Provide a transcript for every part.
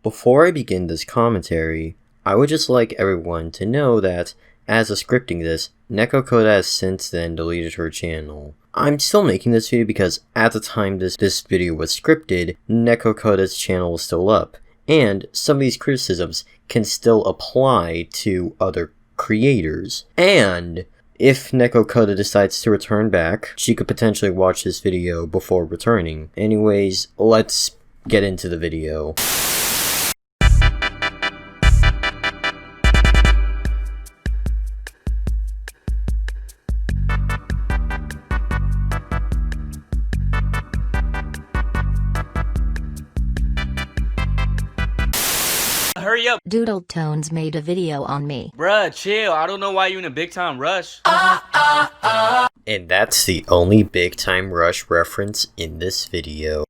Before I begin this commentary, I would just like everyone to know that, as of scripting this, Neko Koda has since then deleted her channel. I'm still making this video because at the time this video was scripted, Neko Koda's channel was still up, and some of these criticisms can still apply to other creators. And if Neko Koda decides to return back, she could potentially watch this video before returning. Anyways, let's get into the video. Hurry up. Doodletones made a video on me. Bruh, chill. I don't know why you in a big time rush. And that's the only big time rush reference in this video.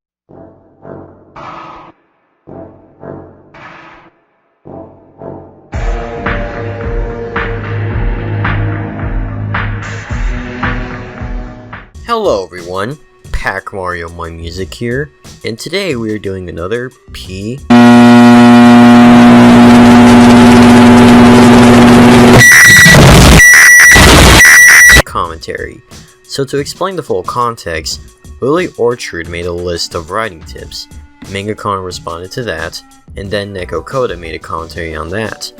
Hello everyone, Pacmariomoimusic here, and today we are doing another commentary. So to explain the full context, Lilly Orchard made a list of writing tips, Manga Kamen responded to that, and then Neko Koda made a commentary on that.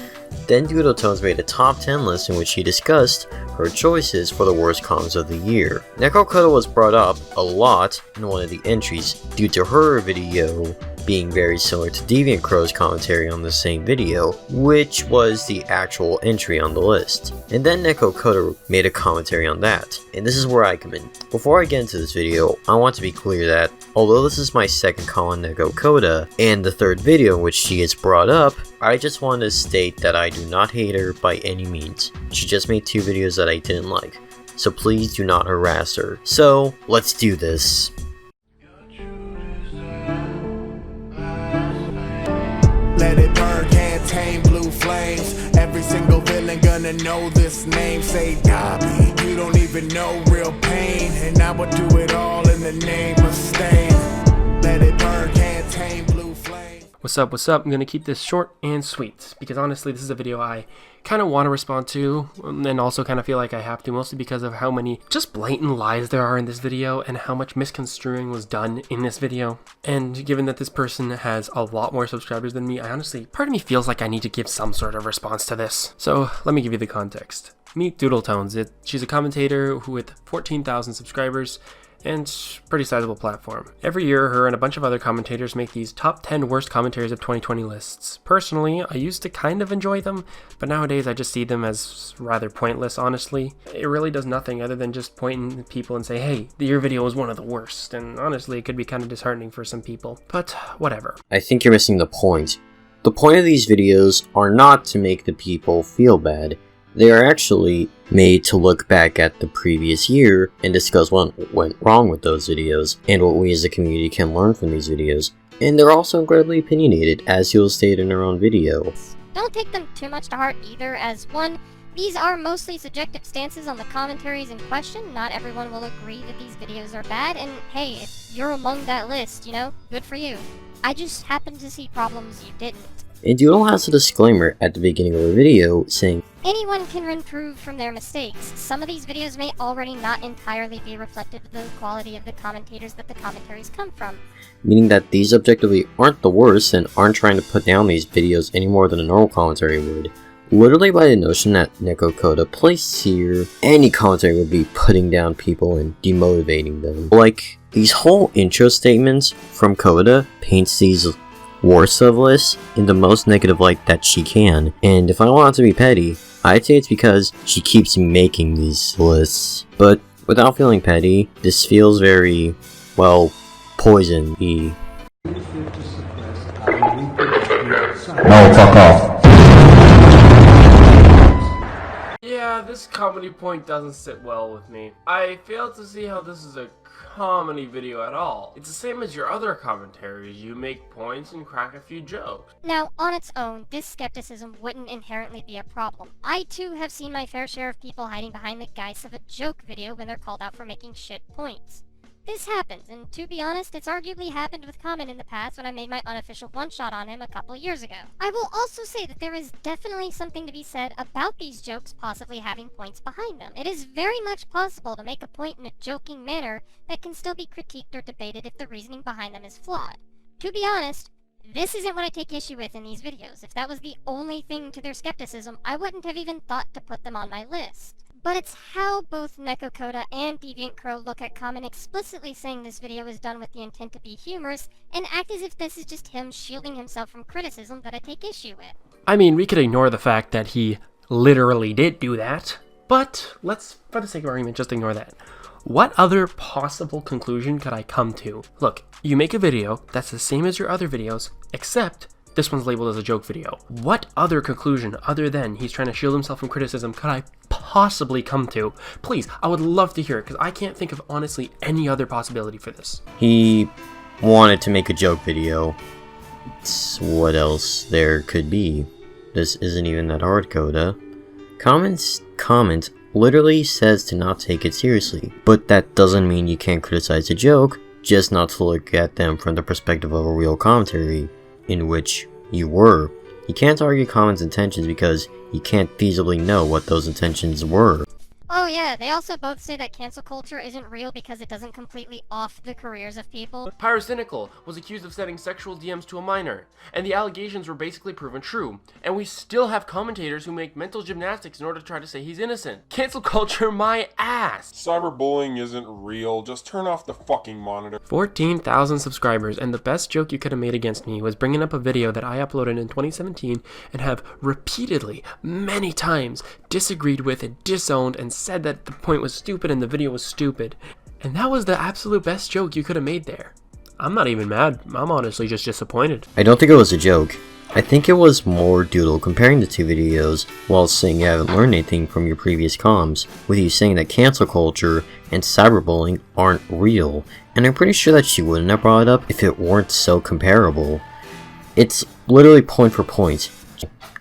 Then Doodletones made a top 10 list in which he discussed her choices for the worst comms of the year. Neko Koda was brought up a lot in one of the entries due to her video being very similar to Deviant Crow's commentary on the same video, which was the actual entry on the list. And then Neko Koda made a commentary on that, and this is where I come in. Before I get into this video, I want to be clear that, although this is my second call on Neko Koda, and the third video in which she gets brought up, I just want to state that I do not hate her by any means. She just made 2 videos that I didn't like, so please do not harass her. So, let's do this. Let it burn, can't tame blue flames. Every single villain gonna know this name. Say Dobby, you don't even know real pain. And I would do it all in the name of stain. Let it burn, can't tame blue flames. What's up, what's up? I'm gonna keep this short and sweet because honestly this is a video I kind of want to respond to and also kind of feel like I have to, mostly because of how many just blatant lies there are in this video and how much misconstruing was done in this video. And given that this person has a lot more subscribers than me, I honestly, part of me feels like I need to give some sort of response to this. So let me give you the context. Meet Doodletones. She's a commentator with 14,000 subscribers and pretty sizable platform. Every year, her and a bunch of other commentators make these top 10 worst commentaries of 2020 lists. Personally, I used to kind of enjoy them, but nowadays I just see them as rather pointless, honestly. It really does nothing other than just pointing at people and say, hey, your video was one of the worst, and honestly, it could be kind of disheartening for some people, but whatever. I think you're missing the point. The point of these videos are not to make the people feel bad. They are actually made to look back at the previous year and discuss what went wrong with those videos and what we as a community can learn from these videos. And they're also incredibly opinionated, as you'll state in her own video. Don't take them too much to heart either, as one, these are mostly subjective stances on the commentaries in question. Not everyone will agree that these videos are bad, and hey, if you're among that list, you know, good for you. I just happened to see problems you didn't. And Doodle has a disclaimer at the beginning of her video saying, anyone can improve from their mistakes. Some of these videos may already not entirely be reflective of the quality of the commentators that the commentaries come from. Meaning that these objectively aren't the worst and aren't trying to put down these videos any more than a normal commentary would. Literally by the notion that Neko Koda placed here, any commentary would be putting down people and demotivating them. Like, these whole intro statements from Koda paints these worst of lists in the most negative light that she can, and if I want to be petty, I'd say it's because she keeps making these lists. But without feeling petty, this feels very, well, poison-y. No, fuck off. Yeah, this comedy point doesn't sit well with me. I fail to see how this is a comedy video at all. It's the same as your other commentaries. You make points and crack a few jokes. Now, on its own, this skepticism wouldn't inherently be a problem. I too have seen my fair share of people hiding behind the guise of a joke video when they're called out for making shit points. This happens, and to be honest, it's arguably happened with Kamen in the past when I made my unofficial one-shot on him a couple years ago. I will also say that there is definitely something to be said about these jokes possibly having points behind them. It is very much possible to make a point in a joking manner that can still be critiqued or debated if the reasoning behind them is flawed. To be honest, this isn't what I take issue with in these videos. If that was the only thing to their skepticism, I wouldn't have even thought to put them on my list. But it's how both Neko Koda and Deviant Crow look at Kamen explicitly saying this video is done with the intent to be humorous, and act as if this is just him shielding himself from criticism that I take issue with. I mean, we could ignore the fact that he literally did do that, but let's, for the sake of argument, just ignore that. What other possible conclusion could I come to? Look, you make a video that's the same as your other videos, except this one's labeled as a joke video. What other conclusion, other than he's trying to shield himself from criticism, could I possibly come to? Please, I would love to hear it, because I can't think of honestly any other possibility for this. He wanted to make a joke video. What else there could be? This isn't even that hard, Koda. Kamen's comment literally says to not take it seriously, but that doesn't mean you can't criticize a joke, just not to look at them from the perspective of a real commentary, in which you were. You can't argue Kamen's intentions because you can't feasibly know what those intentions were. Oh yeah, they also both say that cancel culture isn't real because it doesn't completely off the careers of people. Pyrocynical was accused of sending sexual DMs to a minor, and the allegations were basically proven true. And we still have commentators who make mental gymnastics in order to try to say he's innocent. Cancel culture my ass! Cyberbullying isn't real, just turn off the fucking monitor. 14,000 subscribers, and the best joke you could have made against me was bringing up a video that I uploaded in 2017 and have repeatedly, many times, disagreed with and disowned and said that the point was stupid and the video was stupid. And that was the absolute best joke you could have made there. I'm not even mad, I'm honestly just disappointed. I don't think it was a joke. I think it was more Doodle comparing the two videos while saying you haven't learned anything from your previous comms, with you saying that cancel culture and cyberbullying aren't real, and I'm pretty sure that she wouldn't have brought it up if it weren't so comparable. It's literally point for point.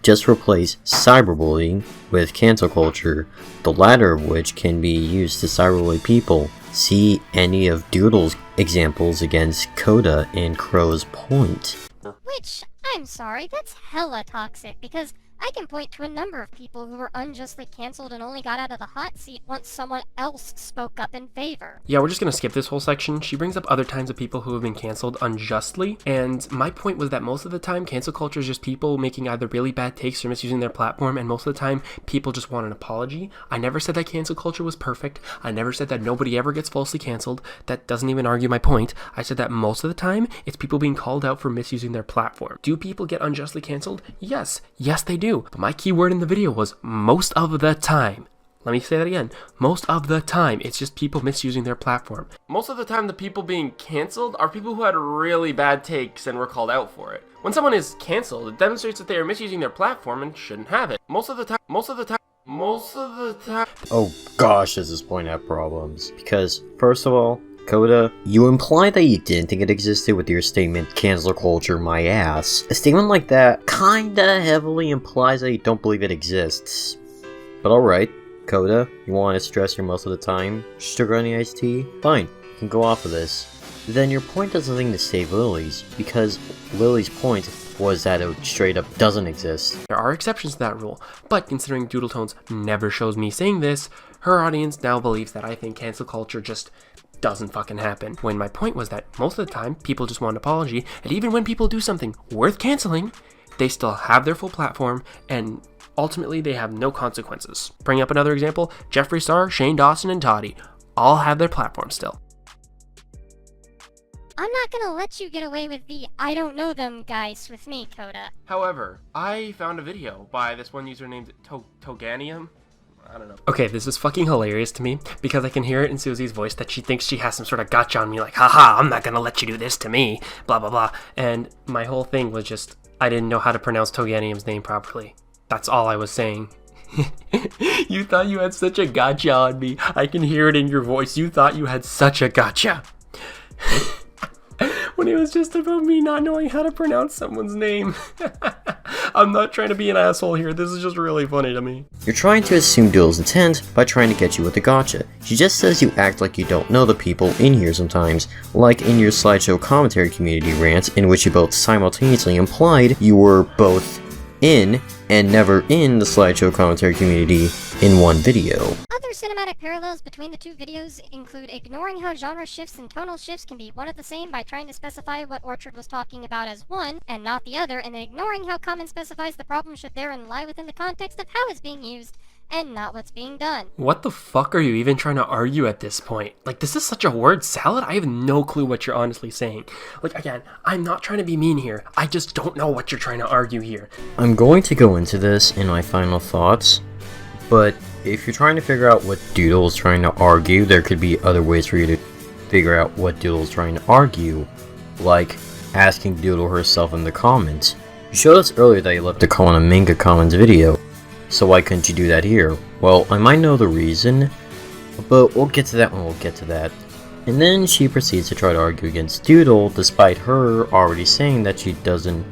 Just replace cyberbullying with cancel culture, the latter of which can be used to cyberbully people. See any of Doodle's examples against Koda and Crow's point. Which, I'm sorry, that's hella toxic, because I can point to a number of people who were unjustly cancelled and only got out of the hot seat once someone else spoke up in favor. Yeah, we're just gonna skip this whole section. She brings up other times of people who have been cancelled unjustly, and my point was that most of the time, cancel culture is just people making either really bad takes or misusing their platform, and most of the time, people just want an apology. I never said that cancel culture was perfect. I never said that nobody ever gets falsely cancelled. That doesn't even argue my point. I said that most of the time, it's people being called out for misusing their platform. Do people get unjustly cancelled? Yes. Yes, they do. But my key word in the video was most of the time. Let me say that again. Most of the time, it's just people misusing their platform. Most of the time, the people being canceled are people who had really bad takes and were called out for it. When someone is canceled, it demonstrates that they are misusing their platform and shouldn't have it. Most of the time. Oh gosh, does this point have problems? Because, first of all, Koda, you implied that you didn't think it existed with your statement, cancel culture my ass. A statement like that kinda heavily implies that you don't believe it exists. But alright, Koda, you want to stress your most of the time? Sugar on the iced tea? Fine, you can go off of this. Then your point does nothing to save Lilly's, because Lilly's point was that it straight up doesn't exist. There are exceptions to that rule, but considering Doodletones never shows me saying this, her audience now believes that I think cancel culture just doesn't fucking happen. When my point was that most of the time, people just want an apology, and even when people do something worth canceling, they still have their full platform, and ultimately they have no consequences. Bring up another example, Jeffree Star, Shane Dawson, and Toddy all have their platform still. I'm not gonna let you get away with the I don't know them guys with me, Koda. However, I found a video by this one user named Toganium. I don't know. Okay, this is fucking hilarious to me because I can hear it in Susie's voice that she thinks she has some sort of gotcha on me, like, haha, I'm not gonna let you do this to me, blah blah blah. And my whole thing was just, I didn't know how to pronounce Toganium's name properly. That's all I was saying. You thought you had such a gotcha on me. I can hear it in your voice. You thought you had such a gotcha. When it was just about me not knowing how to pronounce someone's name. I'm not trying to be an asshole here. This is just really funny to me. You're trying to assume Doodle's intent by trying to get you with a gotcha. She just says you act like you don't know the people in here sometimes, like in your slideshow commentary community rant in which you both simultaneously implied you were both in and never in the slideshow commentary community in one video. Other cinematic parallels between the two videos include ignoring how genre shifts and tonal shifts can be one of the same by trying to specify what Orchard was talking about as one and not the other, and then ignoring how Kamen specifies the problem should therein lie within the context of how it's being used and not what's being done. What the fuck are you even trying to argue at this point? Like, this is such a word salad? I have no clue what you're honestly saying. Like, again, I'm not trying to be mean here. I just don't know what you're trying to argue here. I'm going to go into this in my final thoughts, but if you're trying to figure out what Doodle is trying to argue, there could be other ways for you to figure out what Doodle is trying to argue, like asking Doodle herself in the comments. You showed us earlier that you left a comment on Manga Kamen's video, so why couldn't you do that here? Well, I might know the reason, but we'll get to that when we'll get to that. And then she proceeds to try to argue against Doodle, despite her already saying that she doesn't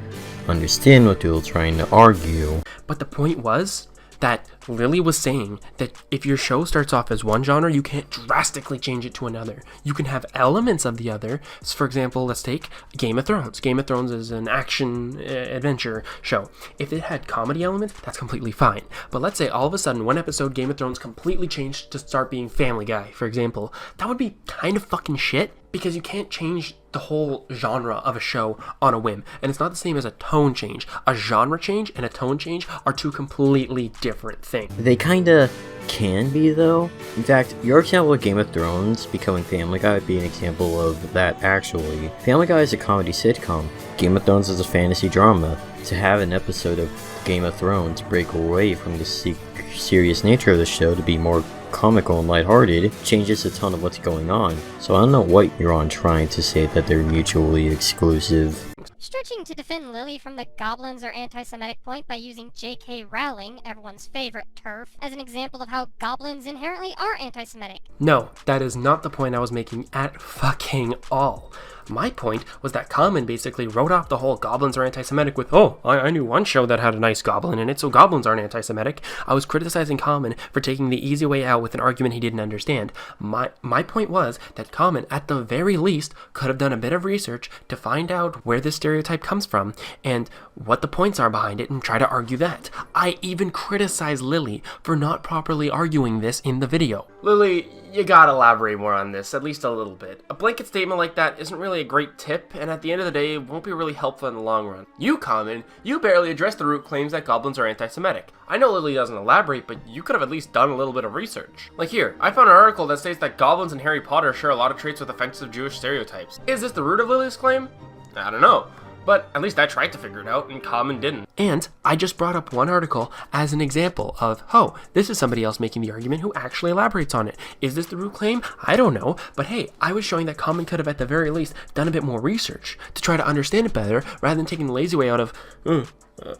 understand what Doodle's trying to argue. But the point was that Lilly was saying that if your show starts off as one genre, you can't drastically change it to another. You can have elements of the other. So for example, let's take Game of Thrones. Game of Thrones is an action adventure show. If it had comedy elements, that's completely fine. But let's say all of a sudden, one episode Game of Thrones completely changed to start being Family Guy, for example. That would be kind of fucking shit, because you can't change the whole genre of a show on a whim. And it's not the same as a tone change. A genre change and a tone change are two completely different things. They kinda can be, though. In fact, your example of Game of Thrones becoming Family Guy would be an example of that, actually. Family Guy is a comedy sitcom. Game of Thrones is a fantasy drama. To have an episode of Game of Thrones break away from the serious nature of the show to be more comical and lighthearted changes a ton of what's going on. So I don't know what you're on trying to say that they're mutually exclusive. Stretching to defend Lilly from the Goblins are anti-Semitic point by using J.K. Rowling, everyone's favorite TERF, as an example of how Goblins inherently are anti-Semitic. No, that is not the point I was making at fucking all. My point was that Kamen basically wrote off the whole Goblins are anti-Semitic with, oh, I knew one show that had a nice goblin in it, so Goblins aren't anti-Semitic. I was criticizing Kamen for taking the easy way out with an argument he didn't understand. My point was that Kamen, at the very least, could have done a bit of research to find out where this stereotype comes from and what the points are behind it and try to argue that. I even criticized Lilly for not properly arguing this in the video. Lilly, you gotta elaborate more on this, at least a little bit. A blanket statement like that isn't really a great tip, and at the end of the day, it won't be really helpful in the long run. You, Kamen, you barely address the root claims that Goblins are anti-Semitic. I know Lilly doesn't elaborate, but you could have at least done a little bit of research. Like here, I found an article that states that Goblins and Harry Potter share a lot of traits with offensive Jewish stereotypes. Is this the root of Lilly's claim? I don't know. But at least I tried to figure it out, and Kamen didn't. And I just brought up one article as an example of, oh, this is somebody else making the argument who actually elaborates on it. Is this the root claim? I don't know. But hey, I was showing that Kamen could have at the very least done a bit more research to try to understand it better, rather than taking the lazy way out of,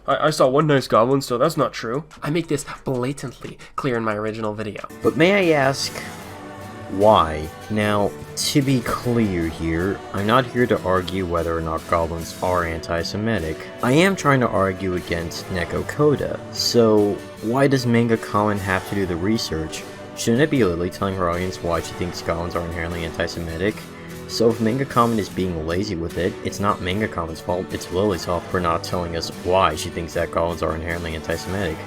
I saw one nice goblin, so that's not true. I make this blatantly clear in my original video. But may I ask, why? Now, to be clear here, I'm not here to argue whether or not goblins are anti-Semitic. I am trying to argue against Neko Koda. So, why does Manga Kamen have to do the research? Shouldn't it be Lilly telling her audience why she thinks goblins are inherently anti-Semitic? So if Manga Kamen is being lazy with it, it's not Manga Kamen's fault, it's Lilly's fault for not telling us why she thinks that goblins are inherently anti-Semitic.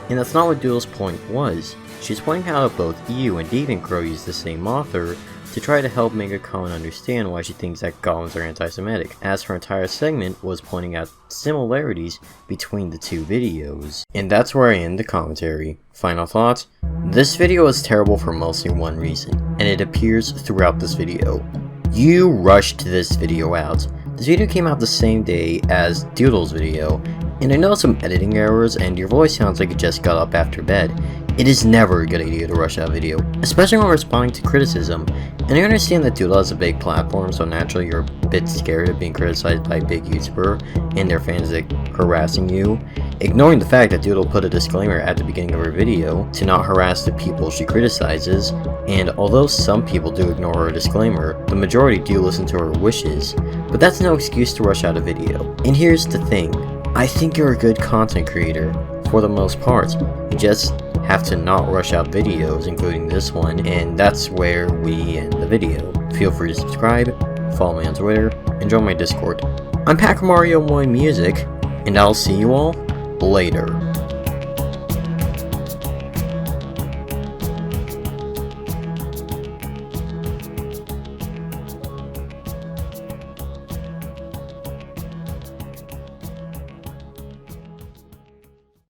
And that's not what Doodle's point was. She's pointing out that both you and Deviant Crow use the same author to try to help Manga Kamen understand why she thinks that goblins are anti-Semitic, as her entire segment was pointing out similarities between the two videos. And that's where I end the commentary. Final thoughts? This video is terrible for mostly one reason, and it appears throughout this video. You rushed this video out. This video came out the same day as Doodle's video, and I know some editing errors and your voice sounds like you just got up after bed. It is never a good idea to rush that video, especially when responding to criticism, and I understand that Doodle has a big platform, so naturally you're a bit scared of being criticized by a big YouTuber and their fans harassing you. Ignoring the fact that Doodle put a disclaimer at the beginning of her video to not harass the people she criticizes, and although some people do ignore her disclaimer, the majority do listen to her wishes, but that's no excuse to rush out a video. And here's the thing. I think you're a good content creator, for the most part. You just have to not rush out videos, including this one, and that's where we end the video. Feel free to subscribe, follow me on Twitter, and join my Discord. I'm Pacmariomoimusic, and I'll see you all later.